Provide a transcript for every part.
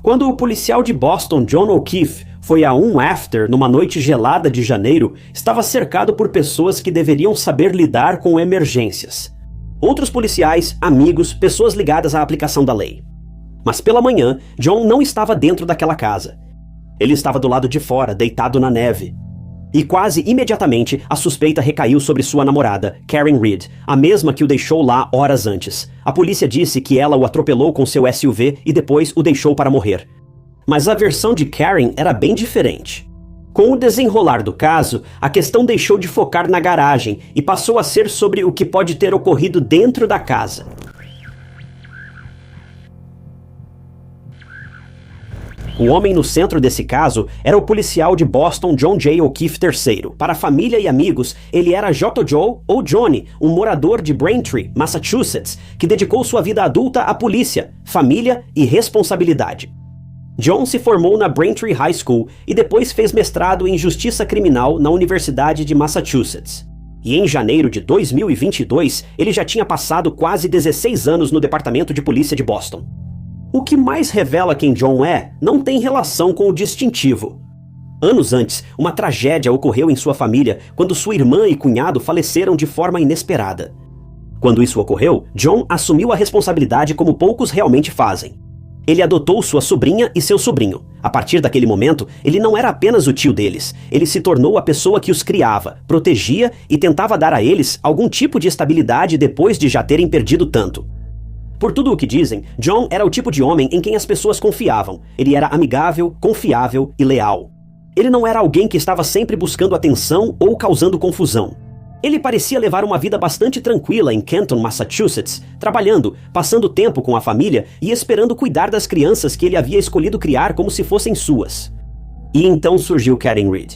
Quando o policial de Boston, John O'Keefe, foi a um after numa noite gelada de janeiro, estava cercado por pessoas que deveriam saber lidar com emergências. Outros policiais, amigos, pessoas ligadas à aplicação da lei. Mas pela manhã, John não estava dentro daquela casa. Ele estava do lado de fora, deitado na neve. E quase imediatamente, a suspeita recaiu sobre sua namorada, Karen Reed, a mesma que o deixou lá horas antes. A polícia disse que ela o atropelou com seu SUV e depois o deixou para morrer. Mas a versão de Karen era bem diferente. Com o desenrolar do caso, a questão deixou de focar na garagem e passou a ser sobre o que pode ter ocorrido dentro da casa. O homem no centro desse caso era o policial de Boston, John J. O'Keefe III. Para a família e amigos, ele era J. Joe ou Johnny, um morador de Braintree, Massachusetts, que dedicou sua vida adulta à polícia, família e responsabilidade. John se formou na Braintree High School e depois fez mestrado em Justiça Criminal na Universidade de Massachusetts. E em janeiro de 2022, ele já tinha passado quase 16 anos no Departamento de Polícia de Boston. O que mais revela quem John é não tem relação com o distintivo. Anos antes, uma tragédia ocorreu em sua família quando sua irmã e cunhado faleceram de forma inesperada. Quando isso ocorreu, John assumiu a responsabilidade como poucos realmente fazem. Ele adotou sua sobrinha e seu sobrinho. A partir daquele momento, ele não era apenas o tio deles, ele se tornou a pessoa que os criava, protegia e tentava dar a eles algum tipo de estabilidade depois de já terem perdido tanto. Por tudo o que dizem, John era o tipo de homem em quem as pessoas confiavam. Ele era amigável, confiável e leal. Ele não era alguém que estava sempre buscando atenção ou causando confusão. Ele parecia levar uma vida bastante tranquila em Canton, Massachusetts, trabalhando, passando tempo com a família e esperando cuidar das crianças que ele havia escolhido criar como se fossem suas. E então surgiu Karen Reed.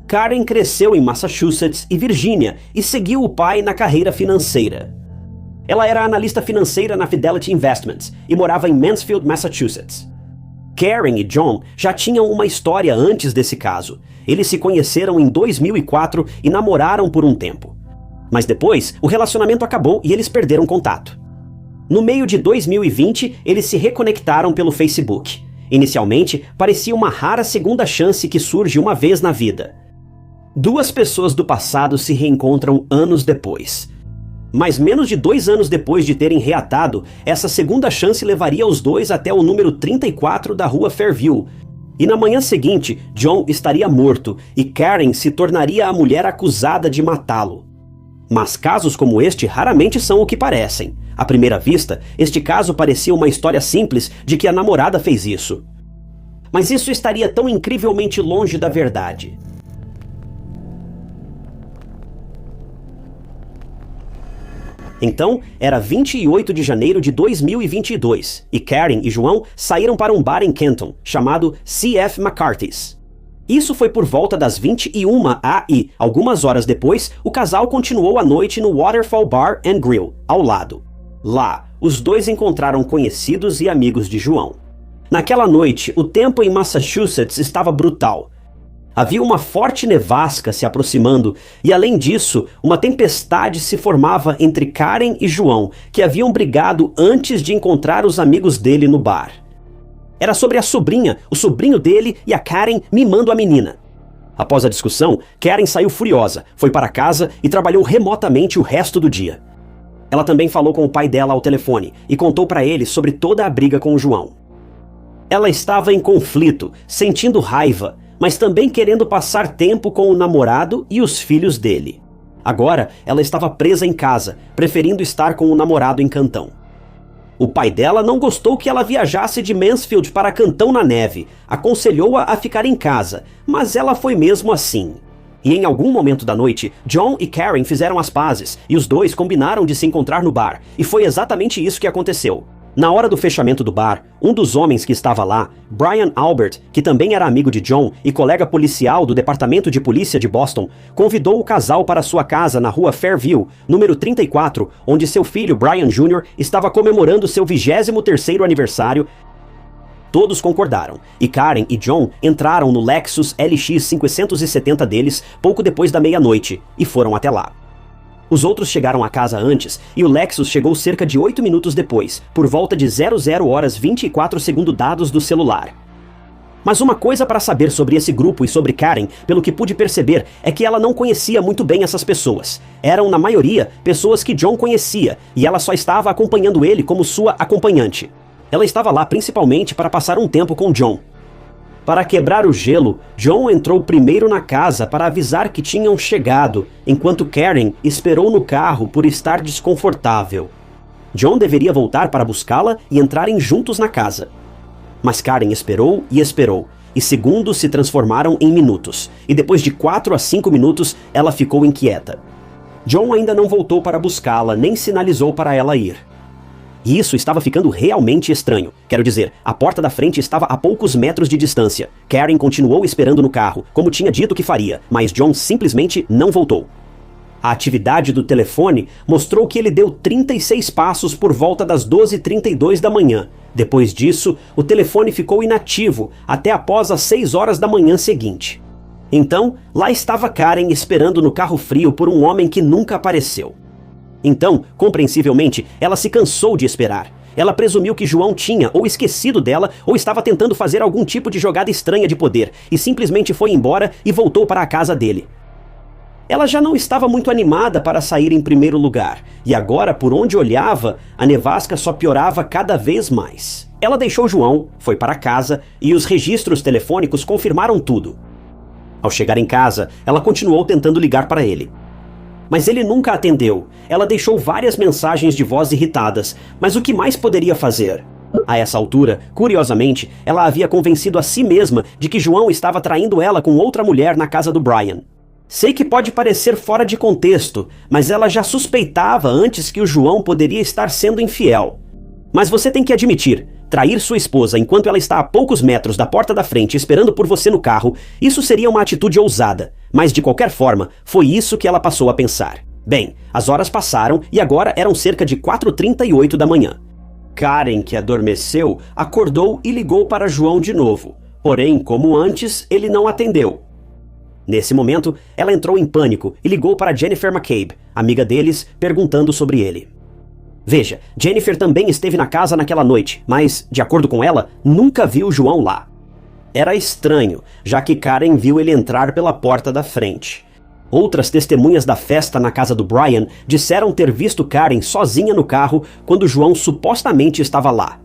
Karen cresceu em Massachusetts e Virgínia e seguiu o pai na carreira financeira. Ela era analista financeira na Fidelity Investments e morava em Mansfield, Massachusetts. Karen e John já tinham uma história antes desse caso. Eles se conheceram em 2004 e namoraram por um tempo. Mas depois, o relacionamento acabou e eles perderam contato. No meio de 2020, eles se reconectaram pelo Facebook. Inicialmente, parecia uma rara segunda chance que surge uma vez na vida. Duas pessoas do passado se reencontram anos depois. Mas menos de 2 anos depois de terem reatado, essa segunda chance levaria os dois até o número 34 da rua Fairview. E na manhã seguinte, John estaria morto e Karen se tornaria a mulher acusada de matá-lo. Mas casos como este raramente são o que parecem. À primeira vista, este caso parecia uma história simples de que a namorada fez isso. Mas isso estaria tão incrivelmente longe da verdade. Então, era 28 de janeiro de 2022, e Karen e João saíram para um bar em Canton, chamado C.F. McCarthy's. Isso foi por volta das 21 e, algumas horas depois, o casal continuou a noite no Waterfall Bar and Grill, ao lado. Lá, os dois encontraram conhecidos e amigos de João. Naquela noite, o tempo em Massachusetts estava brutal. Havia uma forte nevasca se aproximando e, além disso, uma tempestade se formava entre Karen e João, que haviam brigado antes de encontrar os amigos dele no bar. Era sobre a sobrinha, o sobrinho dele e a Karen mimando a menina. Após a discussão, Karen saiu furiosa, foi para casa e trabalhou remotamente o resto do dia. Ela também falou com o pai dela ao telefone e contou para ele sobre toda a briga com o João. Ela estava em conflito, sentindo raiva, mas também querendo passar tempo com o namorado e os filhos dele. Agora, ela estava presa em casa, preferindo estar com o namorado em Cantão. O pai dela não gostou que ela viajasse de Mansfield para Cantão na neve, aconselhou-a a ficar em casa, mas ela foi mesmo assim. E em algum momento da noite, John e Karen fizeram as pazes, e os dois combinaram de se encontrar no bar, e foi exatamente isso que aconteceu. Na hora do fechamento do bar, um dos homens que estava lá, Brian Albert, que também era amigo de John e colega policial do Departamento de Polícia de Boston, convidou o casal para sua casa na rua Fairview, número 34, onde seu filho Brian Jr. estava comemorando seu 23º aniversário. Todos concordaram, e Karen e John entraram no Lexus LX 570 deles pouco depois da meia-noite, e foram até lá. Os outros chegaram à casa antes e o Lexus chegou cerca de 8 minutos depois, por volta de 00h24 dados do celular. Mas uma coisa para saber sobre esse grupo e sobre Karen, pelo que pude perceber, é que ela não conhecia muito bem essas pessoas. Eram, na maioria, pessoas que John conhecia, e ela só estava acompanhando ele como sua acompanhante. Ela estava lá principalmente para passar um tempo com John. Para quebrar o gelo, John entrou primeiro na casa para avisar que tinham chegado, enquanto Karen esperou no carro por estar desconfortável. John deveria voltar para buscá-la e entrarem juntos na casa. Mas Karen esperou, e segundos se transformaram em minutos, e depois de 4 a 5 minutos, ela ficou inquieta. John ainda não voltou para buscá-la, nem sinalizou para ela ir. E isso estava ficando realmente estranho. Quero dizer, a porta da frente estava a poucos metros de distância. Karen continuou esperando no carro, como tinha dito que faria, mas John simplesmente não voltou. A atividade do telefone mostrou que ele deu 36 passos por volta das 12h32 da manhã. Depois disso, o telefone ficou inativo até após as 6 horas da manhã seguinte. Então, lá estava Karen esperando no carro frio por um homem que nunca apareceu. Então, compreensivelmente, ela se cansou de esperar. Ela presumiu que João tinha ou esquecido dela ou estava tentando fazer algum tipo de jogada estranha de poder e simplesmente foi embora e voltou para a casa dele. Ela já não estava muito animada para sair em primeiro lugar, e agora, por onde olhava, a nevasca só piorava cada vez mais. Ela deixou João, foi para casa e os registros telefônicos confirmaram tudo. Ao chegar em casa, ela continuou tentando ligar para ele. Mas ele nunca atendeu. Ela deixou várias mensagens de voz irritadas, mas o que mais poderia fazer? A essa altura, curiosamente, ela havia convencido a si mesma de que João estava traindo ela com outra mulher na casa do Brian. Sei que pode parecer fora de contexto, mas ela já suspeitava antes que o João poderia estar sendo infiel. Mas você tem que admitir, trair sua esposa enquanto ela está a poucos metros da porta da frente esperando por você no carro, isso seria uma atitude ousada. Mas de qualquer forma, foi isso que ela passou a pensar. Bem, as horas passaram e agora eram cerca de 4h38 da manhã. Karen, que adormeceu, acordou e ligou para João de novo. Porém, como antes, ele não atendeu. Nesse momento, ela entrou em pânico e ligou para Jennifer McCabe, amiga deles, perguntando sobre ele. Veja, Jennifer também esteve na casa naquela noite, mas, de acordo com ela, nunca viu João lá. Era estranho, já que Karen viu ele entrar pela porta da frente. Outras testemunhas da festa na casa do Brian disseram ter visto Karen sozinha no carro quando João supostamente estava lá.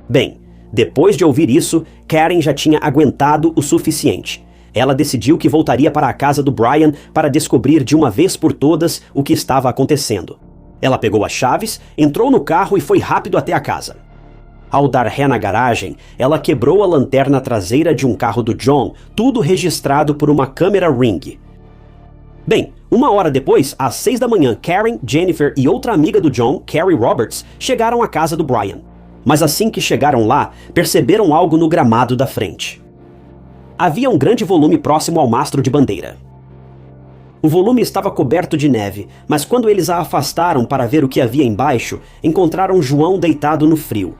Bem, depois de ouvir isso, Karen já tinha aguentado o suficiente. Ela decidiu que voltaria para a casa do Brian para descobrir de uma vez por todas o que estava acontecendo. Ela pegou as chaves, entrou no carro e foi rápido até a casa. Ao dar ré na garagem, ela quebrou a lanterna traseira de um carro do John, tudo registrado por uma câmera Ring. Bem, 1 hora depois, às 6 da manhã, Karen, Jennifer e outra amiga do John, Carrie Roberts, chegaram à casa do Brian. Mas assim que chegaram lá, perceberam algo no gramado da frente. Havia um grande volume próximo ao mastro de bandeira. O volume estava coberto de neve, mas quando eles a afastaram para ver o que havia embaixo, encontraram João deitado no frio.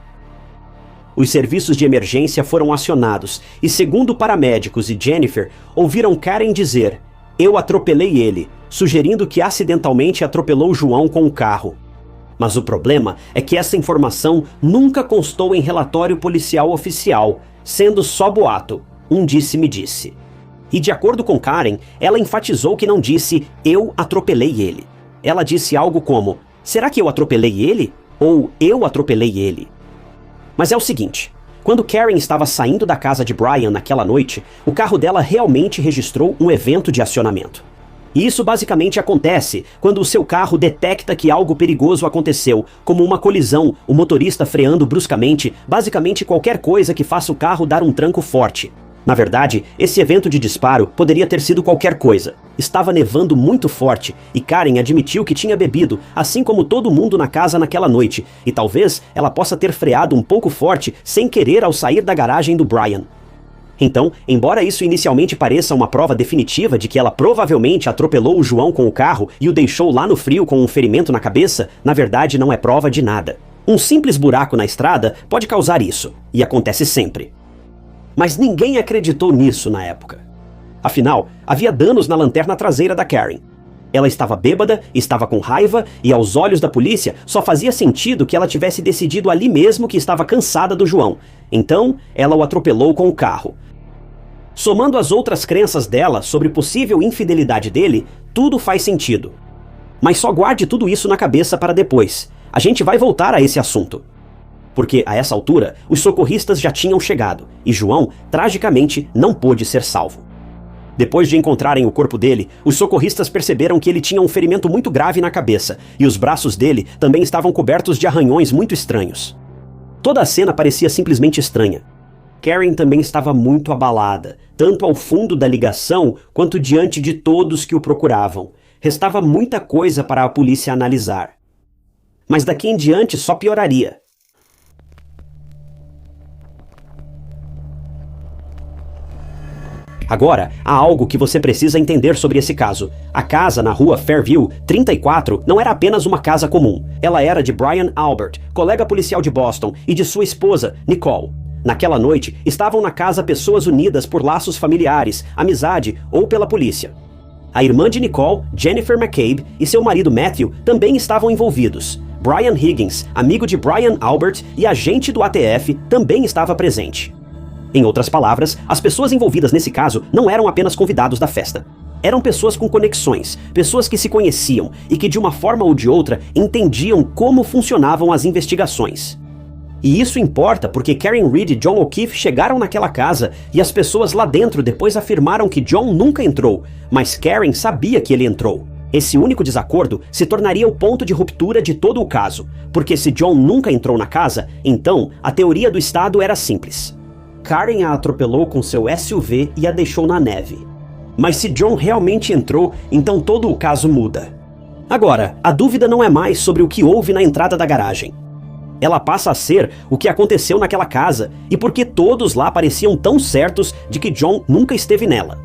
Os serviços de emergência foram acionados e, segundo paramédicos e Jennifer, ouviram Karen dizer: "Eu atropelei ele", sugerindo que acidentalmente atropelou João com o carro. Mas o problema é que essa informação nunca constou em relatório policial oficial, sendo só boato, um disse-me-disse. E de acordo com Karen, ela enfatizou que não disse "eu atropelei ele". Ela disse algo como "será que eu atropelei ele?" ou "eu atropelei ele". Mas é o seguinte, quando Karen estava saindo da casa de Brian naquela noite, o carro dela realmente registrou um evento de acionamento. E isso basicamente acontece quando o seu carro detecta que algo perigoso aconteceu, como uma colisão, o motorista freando bruscamente, basicamente qualquer coisa que faça o carro dar um tranco forte. Na verdade, esse evento de disparo poderia ter sido qualquer coisa. Estava nevando muito forte e Karen admitiu que tinha bebido, assim como todo mundo na casa naquela noite, e talvez ela possa ter freado um pouco forte sem querer ao sair da garagem do Brian. Então, embora isso inicialmente pareça uma prova definitiva de que ela provavelmente atropelou o João com o carro e o deixou lá no frio com um ferimento na cabeça, na verdade não é prova de nada. Um simples buraco na estrada pode causar isso, e acontece sempre. Mas ninguém acreditou nisso na época. Afinal, havia danos na lanterna traseira da Karen. Ela estava bêbada, estava com raiva e, aos olhos da polícia, só fazia sentido que ela tivesse decidido ali mesmo que estava cansada do João. Então, ela o atropelou com o carro. Somando as outras crenças dela sobre possível infidelidade dele, tudo faz sentido. Mas só guarde tudo isso na cabeça para depois. A gente vai voltar a esse assunto. Porque, a essa altura, os socorristas já tinham chegado e João, tragicamente, não pôde ser salvo. Depois de encontrarem o corpo dele, os socorristas perceberam que ele tinha um ferimento muito grave na cabeça e os braços dele também estavam cobertos de arranhões muito estranhos. Toda a cena parecia simplesmente estranha. Karen também estava muito abalada, tanto ao fundo da ligação quanto diante de todos que o procuravam. Restava muita coisa para a polícia analisar. Mas daqui em diante só pioraria. Agora, há algo que você precisa entender sobre esse caso. A casa na rua Fairview 34 não era apenas uma casa comum. Ela era de Brian Albert, colega policial de Boston, e de sua esposa, Nicole. Naquela noite, estavam na casa pessoas unidas por laços familiares, amizade ou pela polícia. A irmã de Nicole, Jennifer McCabe, e seu marido Matthew também estavam envolvidos. Brian Higgins, amigo de Brian Albert e agente do ATF, também estava presente. Em outras palavras, as pessoas envolvidas nesse caso não eram apenas convidados da festa. Eram pessoas com conexões, pessoas que se conheciam e que de uma forma ou de outra entendiam como funcionavam as investigações. E isso importa porque Karen Reed e John O'Keefe chegaram naquela casa e as pessoas lá dentro depois afirmaram que John nunca entrou, mas Karen sabia que ele entrou. Esse único desacordo se tornaria o ponto de ruptura de todo o caso, porque se John nunca entrou na casa, então a teoria do Estado era simples. Karen a atropelou com seu SUV e a deixou na neve. Mas se John realmente entrou, então todo o caso muda. Agora, a dúvida não é mais sobre o que houve na entrada da garagem. Ela passa a ser o que aconteceu naquela casa e por que todos lá pareciam tão certos de que John nunca esteve nela.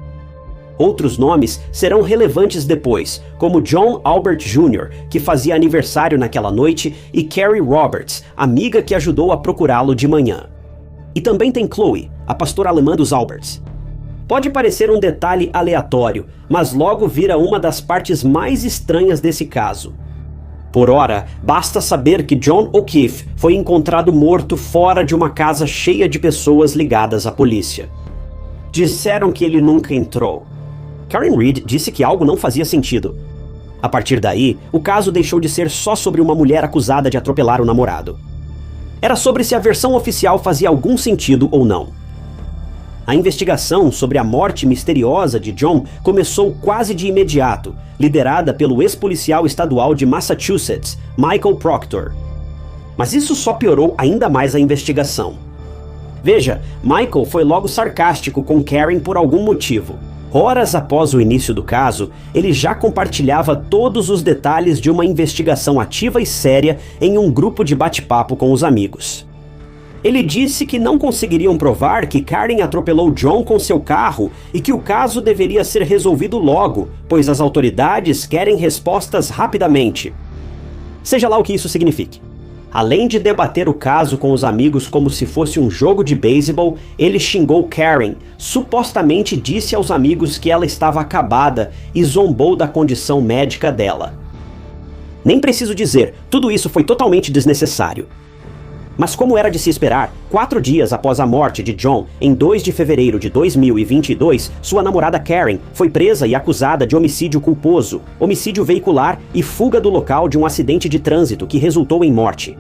Outros nomes serão relevantes depois, como John Albert Jr., que fazia aniversário naquela noite, e Carrie Roberts, amiga que ajudou a procurá-lo de manhã. E também tem Chloe, a pastora alemã dos Alberts. Pode parecer um detalhe aleatório, mas logo vira uma das partes mais estranhas desse caso. Por ora, basta saber que John O'Keefe foi encontrado morto fora de uma casa cheia de pessoas ligadas à polícia. Disseram que ele nunca entrou. Karen Reed disse que algo não fazia sentido. A partir daí, o caso deixou de ser só sobre uma mulher acusada de atropelar o namorado. Era sobre se a versão oficial fazia algum sentido ou não. A investigação sobre a morte misteriosa de John começou quase de imediato, liderada pelo ex-policial estadual de Massachusetts, Michael Proctor. Mas isso só piorou ainda mais a investigação. Veja, Michael foi logo sarcástico com Karen por algum motivo. Horas após o início do caso, ele já compartilhava todos os detalhes de uma investigação ativa e séria em um grupo de bate-papo com os amigos. Ele disse que não conseguiriam provar que Karen atropelou John com seu carro e que o caso deveria ser resolvido logo, pois as autoridades querem respostas rapidamente. Seja lá o que isso signifique. Além de debater o caso com os amigos como se fosse um jogo de beisebol, ele xingou Karen, supostamente disse aos amigos que ela estava acabada e zombou da condição médica dela. Nem preciso dizer, tudo isso foi totalmente desnecessário. Mas como era de se esperar, 4 dias após a morte de John, em 2 de fevereiro de 2022, sua namorada Karen foi presa e acusada de homicídio culposo, homicídio veicular e fuga do local de um acidente de trânsito que resultou em morte.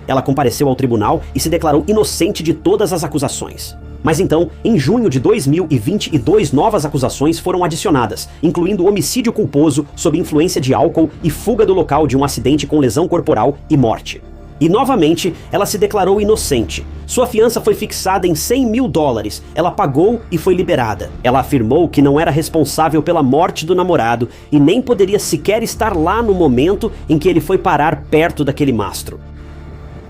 Ela compareceu ao tribunal e se declarou inocente de todas as acusações. Mas então, em junho de 2022, novas acusações foram adicionadas, incluindo homicídio culposo sob influência de álcool e fuga do local de um acidente com lesão corporal e morte. E novamente, ela se declarou inocente. Sua fiança foi fixada em $100 mil. Ela pagou e foi liberada. Ela afirmou que não era responsável pela morte do namorado e nem poderia sequer estar lá no momento em que ele foi parar perto daquele mastro.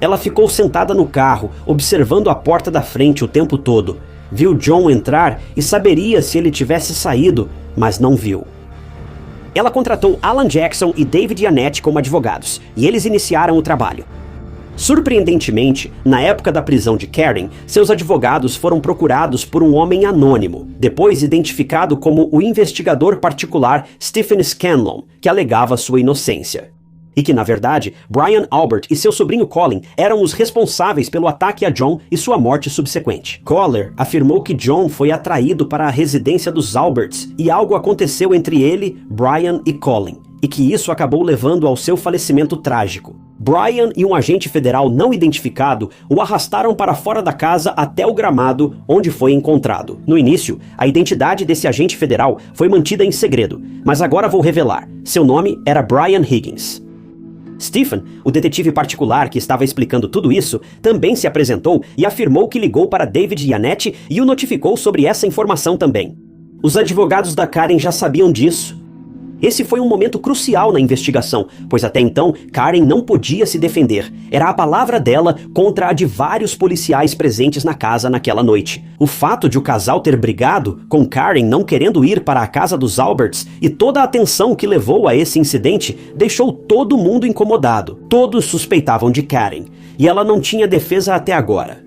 Ela ficou sentada no carro, observando a porta da frente o tempo todo. Viu John entrar e saberia se ele tivesse saído, mas não viu. Ela contratou Alan Jackson e David Yanette como advogados, e eles iniciaram o trabalho. Surpreendentemente, na época da prisão de Karen, seus advogados foram procurados por um homem anônimo, depois identificado como o investigador particular Stephen Scanlon, que alegava sua inocência. E que, na verdade, Brian Albert e seu sobrinho Colin eram os responsáveis pelo ataque a John e sua morte subsequente. Collier afirmou que John foi atraído para a residência dos Alberts e algo aconteceu entre ele, Brian e Colin, e que isso acabou levando ao seu falecimento trágico. Brian e um agente federal não identificado o arrastaram para fora da casa até o gramado onde foi encontrado. No início, a identidade desse agente federal foi mantida em segredo, mas agora vou revelar. Seu nome era Brian Higgins. Stephen, o detetive particular que estava explicando tudo isso, também se apresentou e afirmou que ligou para David Yannetti e o notificou sobre essa informação também. Os advogados da Karen já sabiam disso. Esse foi um momento crucial na investigação, pois até então Karen não podia se defender. Era a palavra dela contra a de vários policiais presentes na casa naquela noite. O fato de o casal ter brigado, com Karen não querendo ir para a casa dos Alberts, e toda a atenção que levou a esse incidente, deixou todo mundo incomodado. Todos suspeitavam de Karen, e ela não tinha defesa até agora.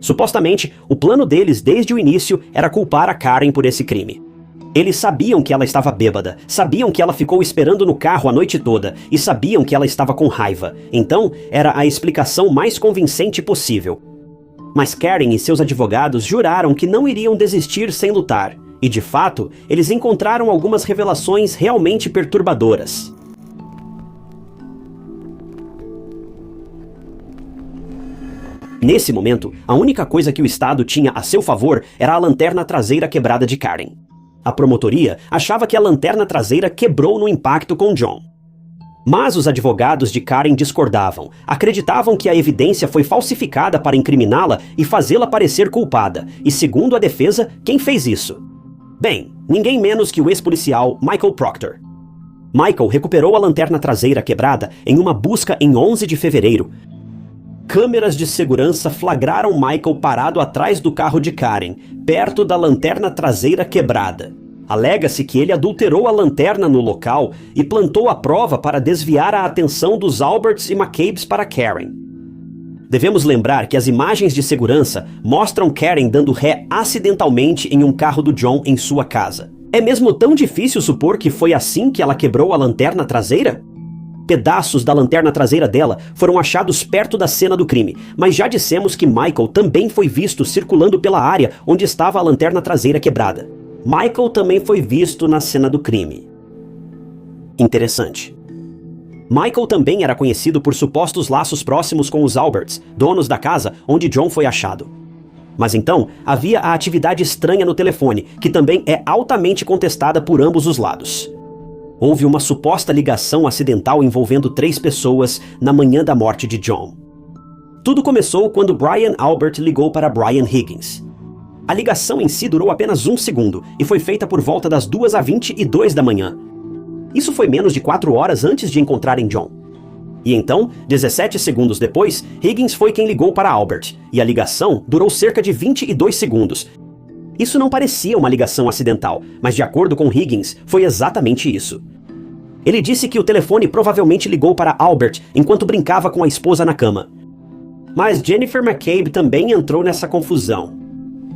Supostamente, o plano deles desde o início era culpar a Karen por esse crime. Eles sabiam que ela estava bêbada, sabiam que ela ficou esperando no carro a noite toda e sabiam que ela estava com raiva. Então, era a explicação mais convincente possível. Mas Karen e seus advogados juraram que não iriam desistir sem lutar. E, de fato, eles encontraram algumas revelações realmente perturbadoras. Nesse momento, a única coisa que o Estado tinha a seu favor era a lanterna traseira quebrada de Karen. A promotoria achava que a lanterna traseira quebrou no impacto com John. Mas os advogados de Karen discordavam. Acreditavam que a evidência foi falsificada para incriminá-la e fazê-la parecer culpada. E segundo a defesa, quem fez isso? Bem, ninguém menos que o ex-policial Michael Proctor. Michael recuperou a lanterna traseira quebrada em uma busca em 11 de fevereiro. Câmeras de segurança flagraram Michael parado atrás do carro de Karen, perto da lanterna traseira quebrada. Alega-se que ele adulterou a lanterna no local e plantou a prova para desviar a atenção dos Alberts e McCabe's para Karen. Devemos lembrar que as imagens de segurança mostram Karen dando ré acidentalmente em um carro do John em sua casa. É mesmo tão difícil supor que foi assim que ela quebrou a lanterna traseira? Pedaços da lanterna traseira dela foram achados perto da cena do crime, mas já dissemos que Michael também foi visto circulando pela área onde estava a lanterna traseira quebrada. Michael também foi visto na cena do crime. Interessante. Michael também era conhecido por supostos laços próximos com os Alberts, donos da casa onde John foi achado. Mas então, havia a atividade estranha no telefone, que também é altamente contestada por ambos os lados. Houve uma suposta ligação acidental envolvendo 3 pessoas na manhã da morte de John. Tudo começou quando Brian Albert ligou para Brian Higgins. A ligação em si durou apenas 1 segundo e foi feita por volta das 2h22 da manhã. Isso foi menos de 4 horas antes de encontrarem John. E então, 17 segundos depois, Higgins foi quem ligou para Albert, e a ligação durou cerca de 22 segundos. Isso não parecia uma ligação acidental, mas de acordo com Higgins, foi exatamente isso. Ele disse que o telefone provavelmente ligou para Albert enquanto brincava com a esposa na cama. Mas Jennifer McCabe também entrou nessa confusão.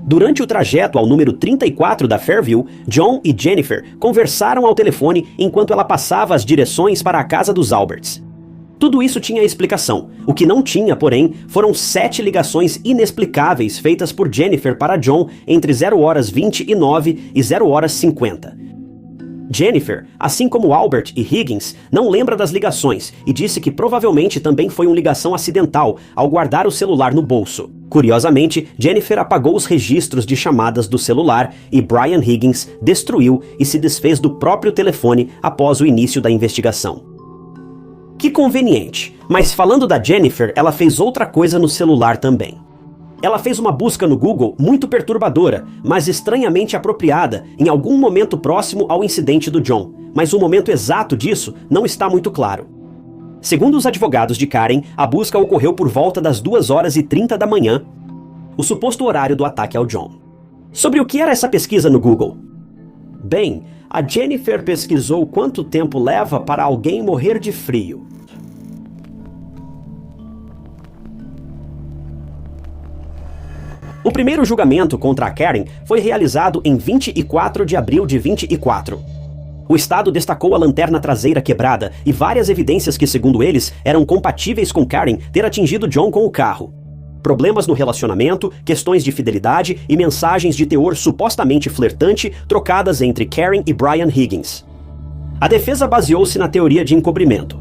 Durante o trajeto ao número 34 da Fairview, John e Jennifer conversaram ao telefone enquanto ela passava as direções para a casa dos Alberts. Tudo isso tinha explicação. O que não tinha, porém, foram 7 ligações inexplicáveis feitas por Jennifer para John entre 0h29 e 0h50. Jennifer, assim como Albert e Higgins, não lembra das ligações e disse que provavelmente também foi uma ligação acidental ao guardar o celular no bolso. Curiosamente, Jennifer apagou os registros de chamadas do celular e Brian Higgins destruiu e se desfez do próprio telefone após o início da investigação. Que conveniente, mas falando da Jennifer, ela fez outra coisa no celular também. Ela fez uma busca no Google muito perturbadora, mas estranhamente apropriada, em algum momento próximo ao incidente do John, mas o momento exato disso não está muito claro. Segundo os advogados de Karen, a busca ocorreu por volta das 2h30 da manhã, o suposto horário do ataque ao John. Sobre o que era essa pesquisa no Google? Bem, a Jennifer pesquisou quanto tempo leva para alguém morrer de frio. O primeiro julgamento contra a Karen foi realizado em 24 de abril de 24. O Estado destacou a lanterna traseira quebrada e várias evidências que, segundo eles, eram compatíveis com Karen ter atingido John com o carro. Problemas no relacionamento, questões de fidelidade e mensagens de teor supostamente flertante trocadas entre Karen e Brian Higgins. A defesa baseou-se na teoria de encobrimento.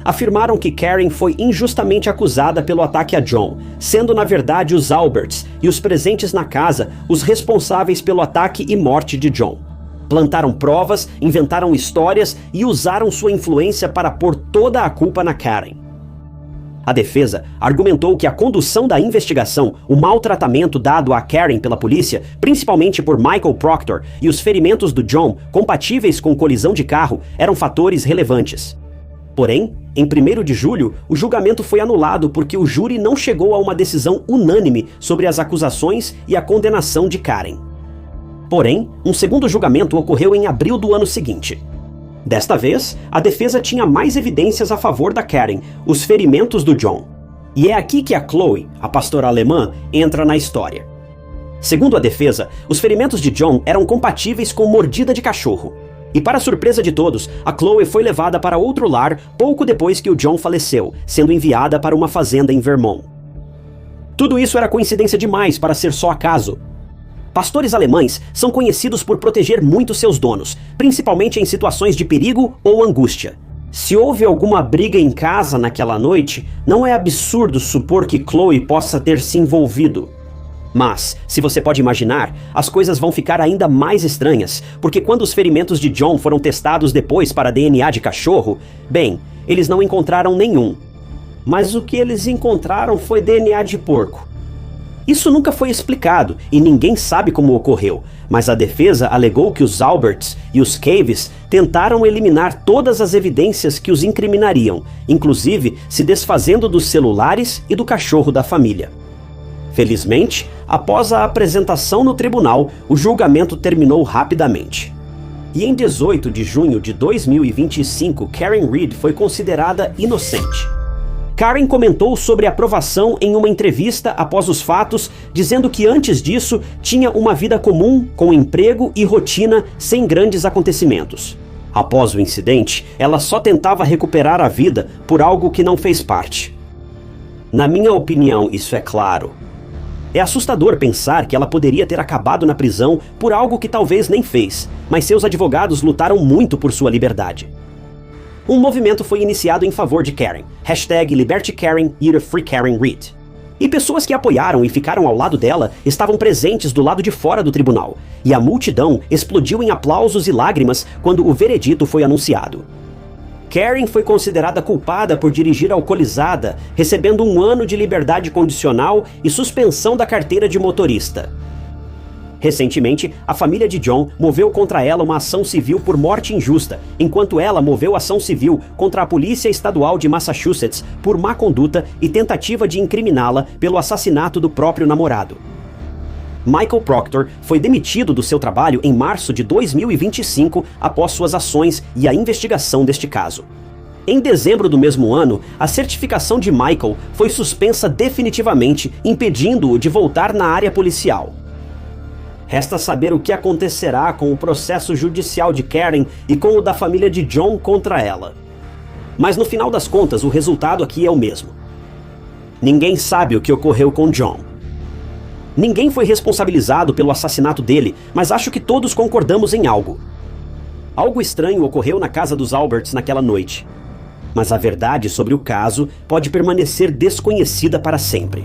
Afirmaram que Karen foi injustamente acusada pelo ataque a John, sendo na verdade os Alberts e os presentes na casa os responsáveis pelo ataque e morte de John. Plantaram provas, inventaram histórias e usaram sua influência para pôr toda a culpa na Karen. A defesa argumentou que a condução da investigação, o maltratamento dado a Karen pela polícia, principalmente por Michael Proctor, e os ferimentos do John, compatíveis com colisão de carro, eram fatores relevantes. Porém, em 1º de julho, o julgamento foi anulado porque o júri não chegou a uma decisão unânime sobre as acusações e a condenação de Karen. Porém, um segundo julgamento ocorreu em abril do ano seguinte. Desta vez, a defesa tinha mais evidências a favor da Karen, os ferimentos do John. E é aqui que a Chloe, a pastora alemã, entra na história. Segundo a defesa, os ferimentos de John eram compatíveis com mordida de cachorro. E para surpresa de todos, a Chloe foi levada para outro lar pouco depois que o John faleceu, sendo enviada para uma fazenda em Vermont. Tudo isso era coincidência demais para ser só acaso. Pastores alemães são conhecidos por proteger muito seus donos, principalmente em situações de perigo ou angústia. Se houve alguma briga em casa naquela noite, não é absurdo supor que Chloe possa ter se envolvido. Mas, se você pode imaginar, as coisas vão ficar ainda mais estranhas, porque quando os ferimentos de John foram testados depois para DNA de cachorro, bem, eles não encontraram nenhum. Mas o que eles encontraram foi DNA de porco. Isso nunca foi explicado e ninguém sabe como ocorreu, mas a defesa alegou que os Alberts e os Caves tentaram eliminar todas as evidências que os incriminariam, inclusive se desfazendo dos celulares e do cachorro da família. Felizmente, após a apresentação no tribunal, o julgamento terminou rapidamente. E em 18 de junho de 2025, Karen Read foi considerada inocente. Karen comentou sobre a aprovação em uma entrevista após os fatos, dizendo que antes disso tinha uma vida comum, com emprego e rotina sem grandes acontecimentos. Após o incidente, ela só tentava recuperar a vida por algo que não fez parte. Na minha opinião, isso é claro. É assustador pensar que ela poderia ter acabado na prisão por algo que talvez nem fez, mas seus advogados lutaram muito por sua liberdade. Um movimento foi iniciado em favor de Karen, #LibertyKaren e #FreeKarenRead. E pessoas que apoiaram e ficaram ao lado dela estavam presentes do lado de fora do tribunal, e a multidão explodiu em aplausos e lágrimas quando o veredito foi anunciado. Karen foi considerada culpada por dirigir alcoolizada, recebendo 1 ano de liberdade condicional e suspensão da carteira de motorista. Recentemente, a família de John moveu contra ela uma ação civil por morte injusta, enquanto ela moveu ação civil contra a Polícia Estadual de Massachusetts por má conduta e tentativa de incriminá-la pelo assassinato do próprio namorado. Michael Proctor foi demitido do seu trabalho em março de 2025 após suas ações e a investigação deste caso. Em dezembro do mesmo ano, a certificação de Michael foi suspensa definitivamente, impedindo-o de voltar na área policial. Resta saber o que acontecerá com o processo judicial de Karen e com o da família de John contra ela. Mas no final das contas, o resultado aqui é o mesmo. Ninguém sabe o que ocorreu com John. Ninguém foi responsabilizado pelo assassinato dele, mas acho que todos concordamos em algo. Algo estranho ocorreu na casa dos Alberts naquela noite. Mas a verdade sobre o caso pode permanecer desconhecida para sempre.